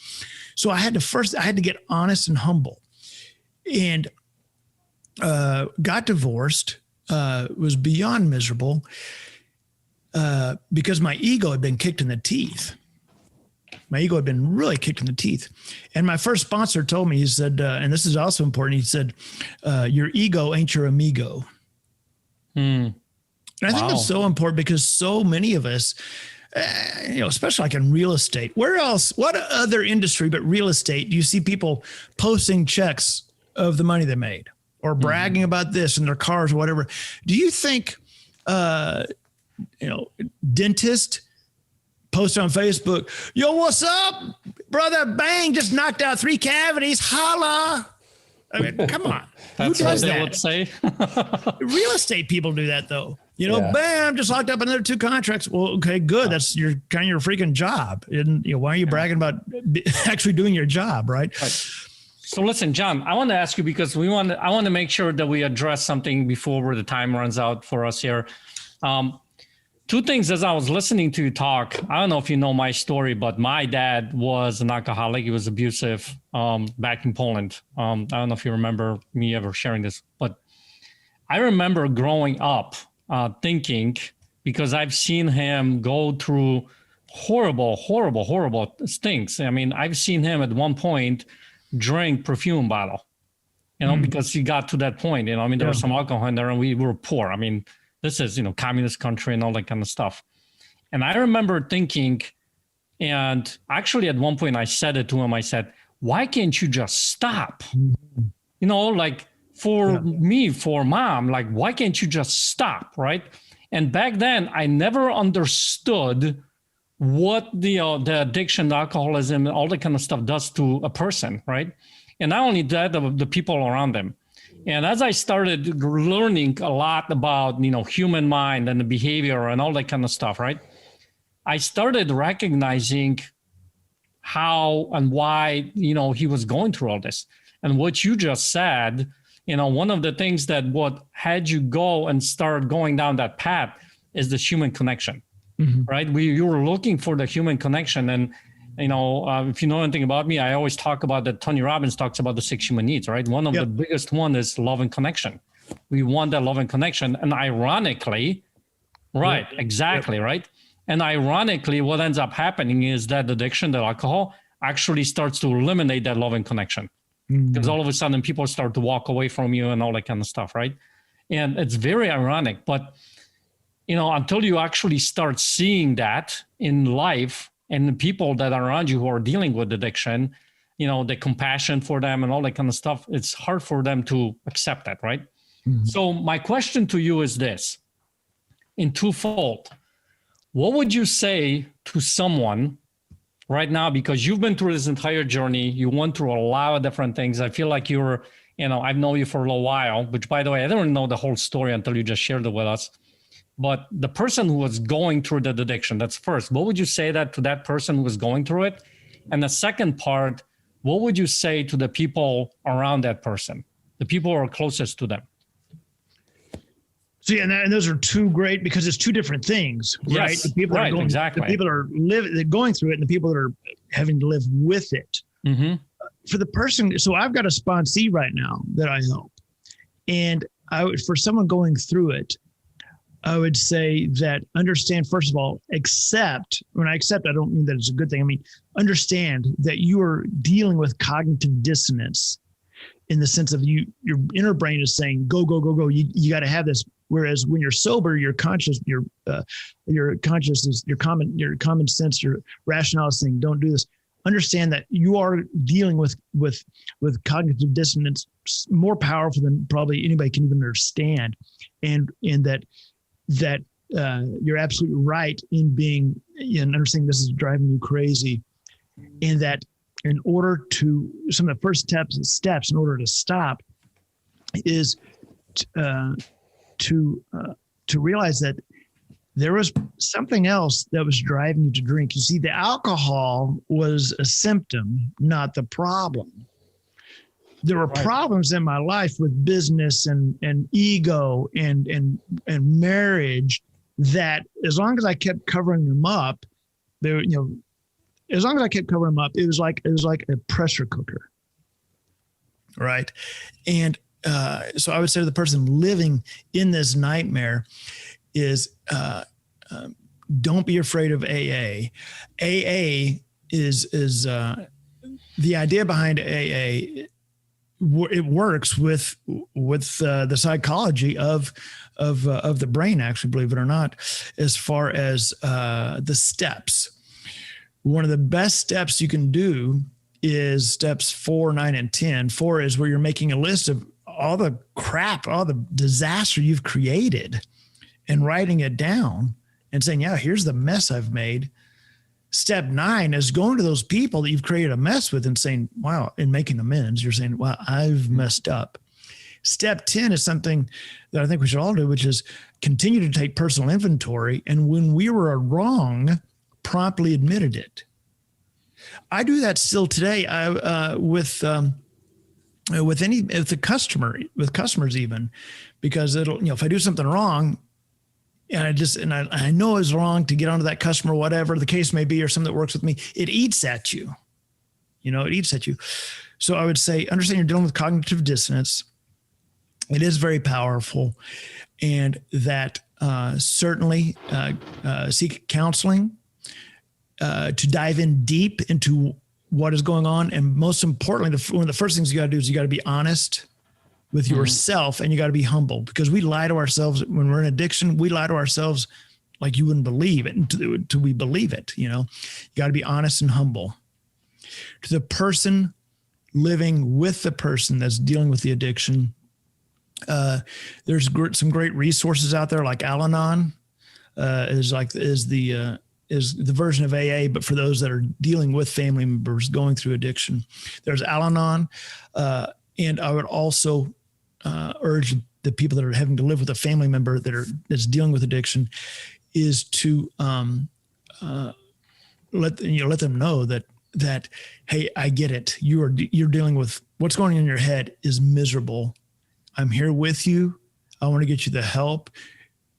So I had to get honest and humble, and got divorced, was beyond miserable because my ego had been kicked in the teeth. My ego had been really kicked in the teeth. And my first sponsor told me, he said, and this is also important, he said, your ego ain't your amigo. And I think that's so important because so many of us, especially like in real estate, what other industry but real estate do you see people posting checks of the money they made or bragging about this in their cars or whatever? Do you think, dentist post on Facebook, yo, what's up, brother? Bang, just knocked out 3 cavities. Holla. I mean, come on. That's who does what they that? would say. Real estate people do that though. Bam, just locked up another 2 contracts. Well, okay, good. That's your freaking job. And why are you bragging about actually doing your job, right? So listen, John, I want to ask you because I want to make sure that we address something before the time runs out for us here. 2 things as I was listening to you talk. I don't know if you know my story, but my dad was an alcoholic. He was abusive back in Poland. I don't know if you remember me ever sharing this, but I remember growing up thinking, because I've seen him go through horrible things. I mean, I've seen him at one point drink perfume bottle, because he got to that point. I mean, there was some alcohol in there and we were poor. I mean, this is, communist country and all that kind of stuff. And I remember thinking, and actually at one point I said it to him, I said, why can't you just stop? Like for me, for mom, like, why can't you just stop, right? And back then I never understood what the addiction, the alcoholism, all that kind of stuff does to a person, right? And not only that, the people around them. And as I started learning a lot about, human mind and the behavior and all that kind of stuff, right? I started recognizing how and why, he was going through all this. And what you just said, one of the things that what had you go and start going down that path is the human connection, right? You were looking for the human connection. And if you know anything about me, I always talk about that. Tony Robbins talks about the 6 human needs, right? One of the biggest one is love and connection. We want that love and connection. And ironically, right, exactly, right? And ironically, what ends up happening is that addiction, that alcohol, actually starts to eliminate that love and connection. Because all of a sudden people start to walk away from you and all that kind of stuff, right? And it's very ironic. But, until you actually start seeing that in life, and the people that are around you who are dealing with addiction, the compassion for them and all that kind of stuff, it's hard for them to accept that, right? So my question to you is this, in twofold. What would you say to someone right now, because you've been through this entire journey, you went through a lot of different things. I feel like you're, I've known you for a little while, which by the way, I didn't know the whole story until you just shared it with us. But the person who was going through the addiction, that's first. What would you say that to that person who was going through it? And the second part, what would you say to the people around that person, the people who are closest to them? So and those are 2 great, because it's 2 different things, right? Yes, the people right, exactly. The people that are going through it, and the people that are having to live with it. For the person, so I've got a sponsee right now that I help, and for someone going through it, I would say that understand, first of all, accept. When I accept, I don't mean that it's a good thing. I mean, understand that you are dealing with cognitive dissonance in the sense of your inner brain is saying, go, go, go, go. You got to have this. Whereas when you're sober, your consciousness, your common sense, your rationale is saying, don't do this. Understand that you are dealing with cognitive dissonance more powerful than probably anybody can even understand. And that you're absolutely right in being in understanding this is driving you crazy, and that in order to some of the first steps in order to stop is to realize that there was something else that was driving you to drink. You see, the alcohol was a symptom, not the problem. There were problems in my life with business and ego and marriage that, as long as I kept covering them up, as long as I kept covering them up, it was like a pressure cooker, right? And so I would say to the person living in this nightmare is don't be afraid of AA. AA is the idea behind AA. It works with the psychology of the brain, actually, believe it or not, as far as the steps. One of the best steps you can do is steps 4, 9, and 10. 4 is where you're making a list of all the crap, all the disaster you've created, and writing it down and saying, yeah, here's the mess I've made. Step 9 is going to those people that you've created a mess with and saying, wow, and making amends. You're saying, wow, I've messed up. Step 10 is something that I think we should all do, which is continue to take personal inventory. And when we were wrong, promptly admitted it. I do that still today. With customers even, because if I do something wrong, and I know it's wrong to get onto that customer, whatever the case may be, or something that works with me, it eats at you. It eats at you. So I would say, understand you're dealing with cognitive dissonance. It is very powerful, and that certainly seek counseling to dive in deep into what is going on. And most importantly, one of the first things you got to do is you got to be honest with yourself, and you got to be humble, because we lie to ourselves when we're in addiction. We lie to ourselves like you wouldn't believe it until we believe it. You got to be honest and humble. To the person living with the person that's dealing with the addiction, there's some great resources out there, like Al-Anon is the version of AA, but for those that are dealing with family members going through addiction. There's Al-Anon, and I would also urge the people that are having to live with a family member that's dealing with addiction is to let them know that hey, I get it. You're dealing with what's going on in your head is miserable. I'm here with you. I want to get you the help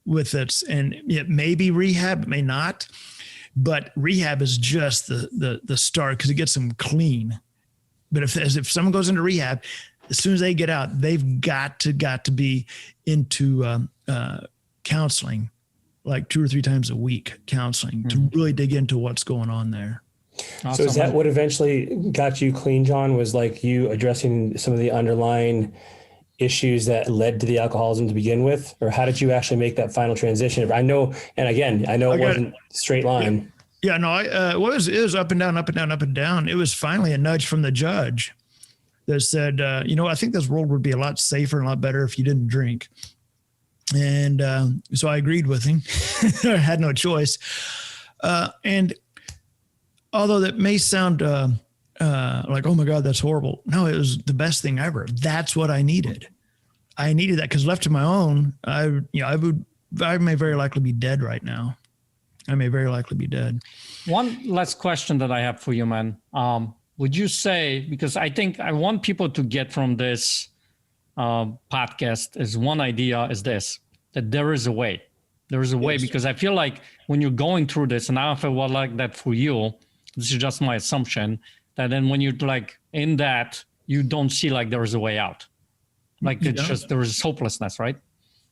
with it, and it may be rehab, it may not, but rehab is just the start, because it gets them clean. But if someone goes into rehab, as soon as they get out, they've got to be into counseling, like 2 or 3 times a week, counseling to really dig into what's going on there. Awesome. So is that what eventually got you clean, John? Was like you addressing some of the underlying issues that led to the alcoholism to begin with? Or how did you actually make that final transition? I know, and again, I know it wasn't a straight line. Yeah, no, it was up and down, up and down, up and down. It was finally a nudge from the judge that said, I think this world would be a lot safer and a lot better if you didn't drink. And so I agreed with him. I had no choice. And although that may sound like, oh my God, that's horrible. No, it was the best thing ever. That's what I needed. I needed that, because left to my own, I may very likely be dead right now. I may very likely be dead. One last question that I have for you, man. Would you say, because I think I want people to get from this podcast is one idea is this, that there is a way. There is a way, because I feel like when you're going through this, and I don't feel like that for you, this is just my assumption, that then when you're like in that, you don't see like there is a way out. Like it's just, there is hopelessness, right?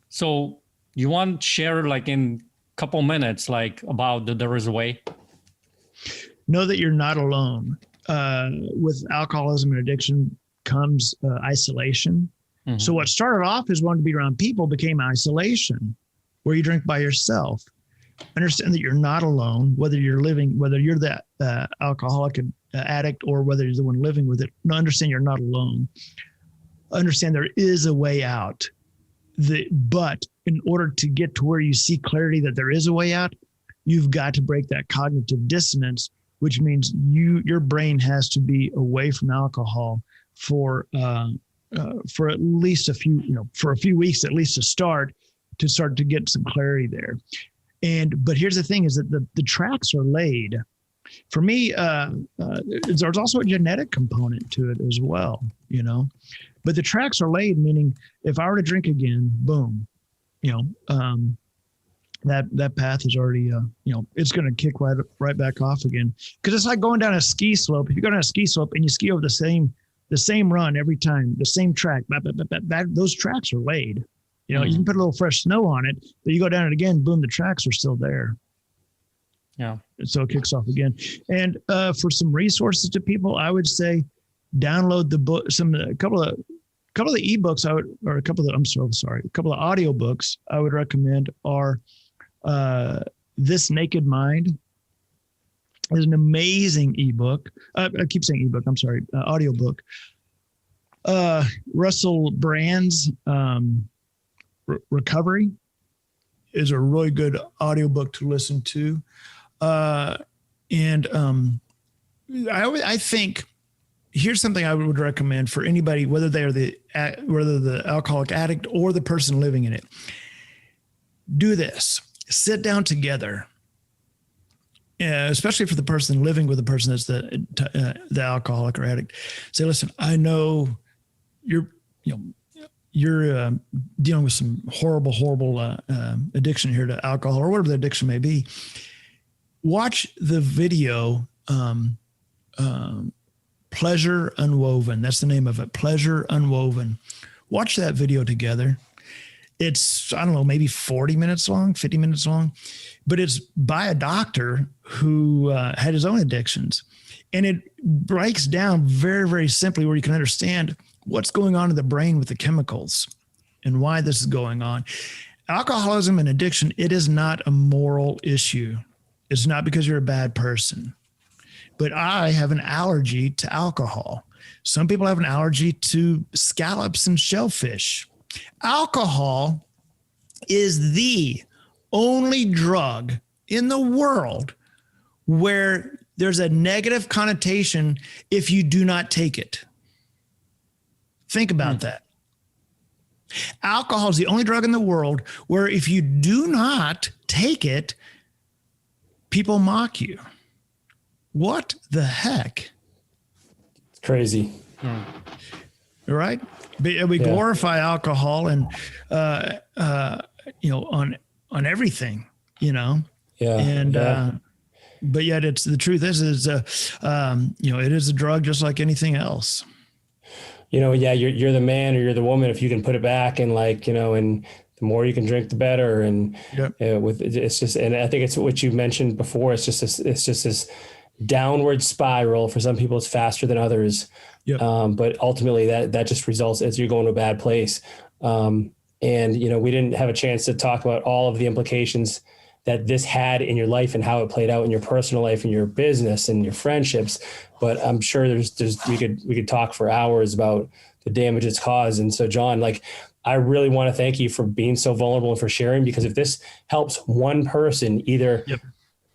So you want to share like in a couple minutes, like about that there is a way? Know that you're not alone. With alcoholism and addiction comes isolation. Mm-hmm. So what started off as wanting to be around people became isolation, where you drink by yourself. Understand that you're not alone, whether you're that alcoholic addict or whether you're the one living with it. No, understand you're not alone. Understand there is a way out. But in order to get to where you see clarity that there is a way out, you've got to break that cognitive dissonance, which means your brain has to be away from alcohol for at least for a few weeks, at least to start to get some clarity there. But here's the thing is that the tracks are laid. For me, there's also a genetic component to it as well, you know, but the tracks are laid, meaning if I were to drink again, boom, you know, that path is already, you know, it's going to kick right back off again. Cause it's like going down a ski slope. If you go down a ski slope and you ski over the same run every time, the same track, those tracks are laid. You know, you can put a little fresh snow on it, but you go down it again, boom, the tracks are still there. Yeah. So it kicks off again. And for some resources to people, I would say download the book, a couple of the ebooks a couple of audio books I would recommend are This Naked Mind is an amazing ebook. I keep saying ebook, I'm sorry, audiobook. Russell Brand's Recovery is a really good audiobook to listen to. I think here's something I would recommend for anybody, whether they're the alcoholic addict or the person living in it. Do this: sit down together, especially for the person living with the person that's the alcoholic or addict. Say, listen, I know you're dealing with some horrible addiction here to alcohol or whatever the addiction may be. Watch the video, Pleasure Unwoven. That's the name of it, Pleasure Unwoven. Watch that video together. It's, I don't know, maybe 40 minutes long, 50 minutes long, but it's by a doctor who had his own addictions. And it breaks down very, very simply where you can understand what's going on in the brain with the chemicals and why this is going on. Alcoholism and addiction, it is not a moral issue. It's not because you're a bad person. But I have an allergy to alcohol. Some people have an allergy to scallops and shellfish. Alcohol is the only drug in the world where there's a negative connotation if you do not take it. Think about that. Alcohol is the only drug in the world where if you do not take it, people mock you. What the heck? It's crazy. Right? We glorify alcohol and, you know, on everything, you know? Yeah. And, but yet it's, the truth is, you know, it is a drug just like anything else. You know, yeah, you're the man or you're the woman if you can put it back, and like, you know, and the more you can drink, the better. And it's just, and I think it's what you mentioned before. It's just this downward spiral. For some people, it's faster than others. Yep. But ultimately that just results as you're going to a bad place. And, you know, we didn't have a chance to talk about all of the implications that this had in your life and how it played out in your personal life and your business and your friendships. But I'm sure we could talk for hours about the damage it's caused. And so, John, like, I really want to thank you for being so vulnerable and for sharing, because if this helps one person, either,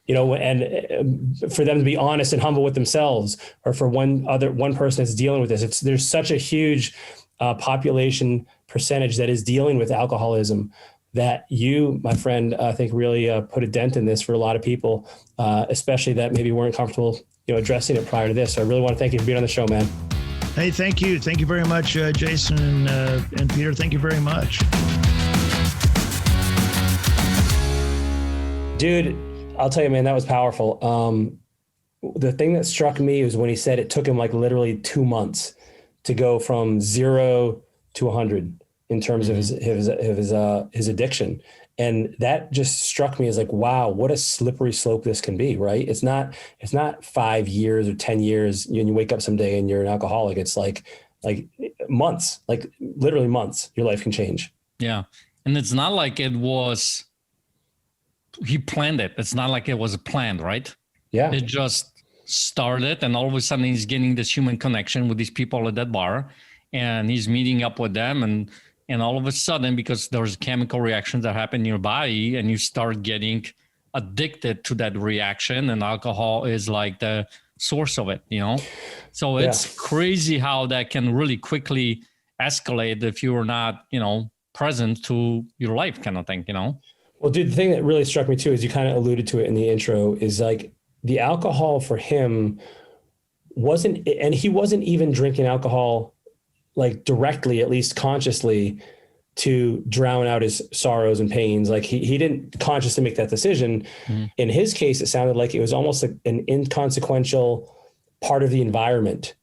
you know, and for them to be honest and humble with themselves, or for one person that's dealing with this, there's such a huge population percentage that is dealing with alcoholism, that you, my friend, I think really put a dent in this for a lot of people, especially that maybe weren't comfortable, you know, addressing it prior to this. So I really want to thank you for being on the show, man. Hey, thank you. Thank you very much, Jason and Peter. Thank you very much. Dude, I'll tell you, man, that was powerful. The thing that struck me was when he said it took him like literally 2 months to go from 0 to 100 in terms of his addiction. And that just struck me as like, wow, what a slippery slope this can be, right? It's not 5 years or 10 years and you wake up someday and you're an alcoholic. It's like months, like literally months, your life can change. Yeah. And it's not like he planned it. It's not like it was planned, right? Yeah. It just started, and all of a sudden he's getting this human connection with these people at that bar, and he's meeting up with them, and all of a sudden, because there's chemical reactions that happen in your body, and you start getting addicted to that reaction, and alcohol is like the source of it, you know? So it's crazy how that can really quickly escalate if you're not, you know, present to your life kind of thing, you know? Well, dude, the thing that really struck me too, is you kind of alluded to it in the intro, is like the alcohol for him wasn't, and he wasn't even drinking alcohol like directly, at least consciously, to drown out his sorrows and pains. Like he didn't consciously make that decision. Mm-hmm. In his case, it sounded like it was almost like an inconsequential part of the environment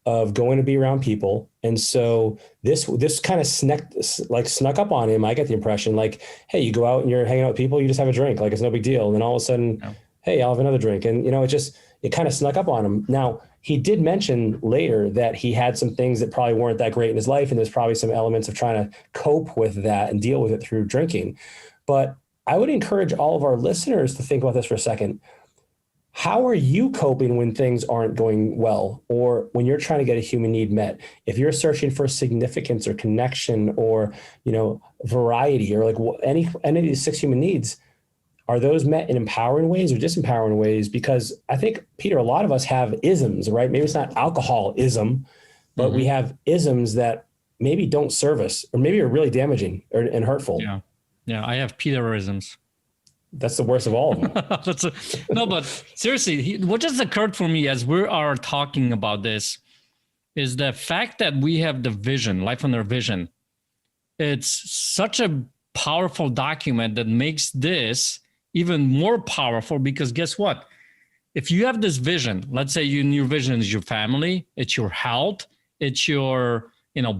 of going to be around people. And so this kind of snuck up on him. I get the impression like, hey, you go out and you're hanging out with people, you just have a drink, like it's no big deal. And then all of a sudden, hey, I'll have another drink. And, it kind of snuck up on him. Now, he did mention later that he had some things that probably weren't that great in his life. And there's probably some elements of trying to cope with that and deal with it through drinking. But I would encourage all of our listeners to think about this for a second. How are you coping when things aren't going well, or when you're trying to get a human need met? If you're searching for significance or connection or, variety, or like any of these 6 human needs, are those met in empowering ways or disempowering ways? Because I think, Peter, a lot of us have isms, right? Maybe it's not alcoholism, but mm-hmm. we have isms that maybe don't serve us, or maybe are really damaging and hurtful. Yeah. I have Peterisms. That's the worst of all of them. No, but seriously, what just occurred for me as we are talking about this is the fact that we have the vision, life under vision. It's such a powerful document that makes this even more powerful, because guess what? If you have this vision, let's say your vision is your family, it's your health, it's your,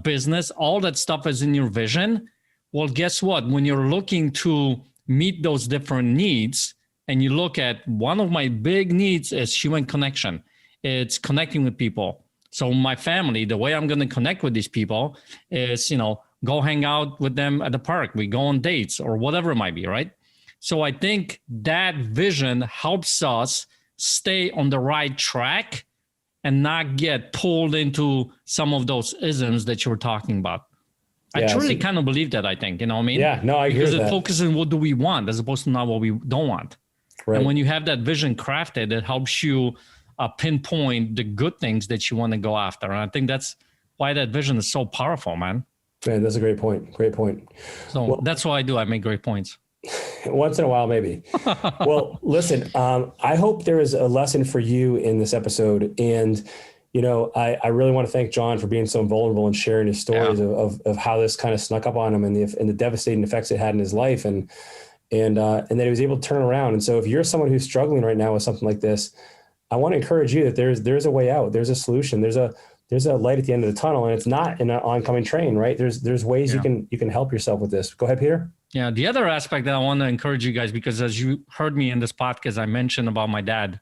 business, all that stuff is in your vision. Well, guess what? When you're looking to meet those different needs, and you look at one of my big needs is human connection. It's connecting with people. So my family, the way I'm going to connect with these people is, go hang out with them at the park. We go on dates or whatever it might be, right? So I think that vision helps us stay on the right track and not get pulled into some of those isms that you were talking about. I truly kind of believe that, I think, you know what I mean? Yeah, no, I agree with that. Because it focuses on what do we want as opposed to not what we don't want. Right. And when you have that vision crafted, it helps you pinpoint the good things that you want to go after. And I think that's why that vision is so powerful, man. Man, that's a great point. Great point. So that's what I do. I make great points. Once in a while, maybe. Well, listen, I hope there is a lesson for you in this episode. And, I really want to thank John for being so vulnerable and sharing his stories of how this kind of snuck up on him and the devastating effects it had in his life. And that he was able to turn around. And so if you're someone who's struggling right now with something like this, I want to encourage you that there's a way out. There's a solution. There's a light at the end of the tunnel, and it's not an oncoming train, right? There's ways you can help yourself with this. Go ahead, Peter. Yeah. The other aspect that I want to encourage you guys, because as you heard me in this podcast, I mentioned about my dad.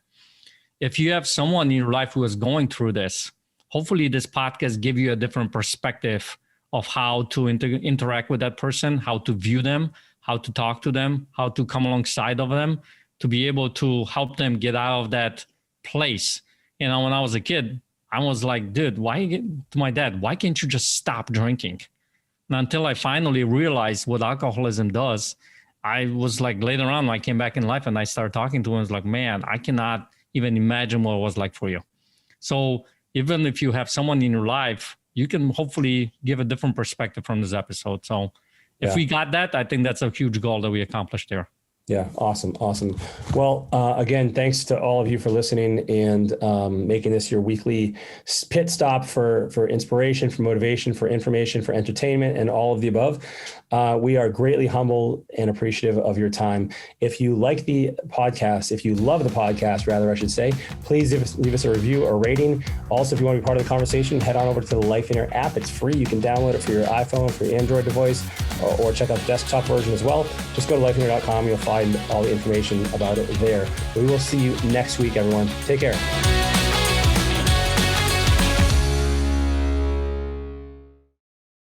If you have someone in your life who is going through this, hopefully this podcast give you a different perspective of how to interact with that person, how to view them, how to talk to them, how to come alongside of them, to be able to help them get out of that place. When I was a kid, I was like, dude, to my dad, why can't you just stop drinking? And until I finally realized what alcoholism does, I was like, later on, when I came back in life and I started talking to him, I was like, man, I cannot even imagine what it was like for you. So even if you have someone in your life, you can hopefully give a different perspective from this episode. So if we got that, I think that's a huge goal that we accomplished there. Yeah. Awesome. Well, again, thanks to all of you for listening and making this your weekly pit stop for inspiration, for motivation, for information, for entertainment, and all of the above. We are greatly humble and appreciative of your time. If you like the podcast, if you love the podcast, rather, I should say, please leave us a review or rating. Also, if you want to be part of the conversation, head on over to the Life Inner app. It's free. You can download it for your iPhone, for your Android device, or check out the desktop version as well. Just go to lifeinner.com. You'll find all the information about it there. We will see you next week, everyone. Take care.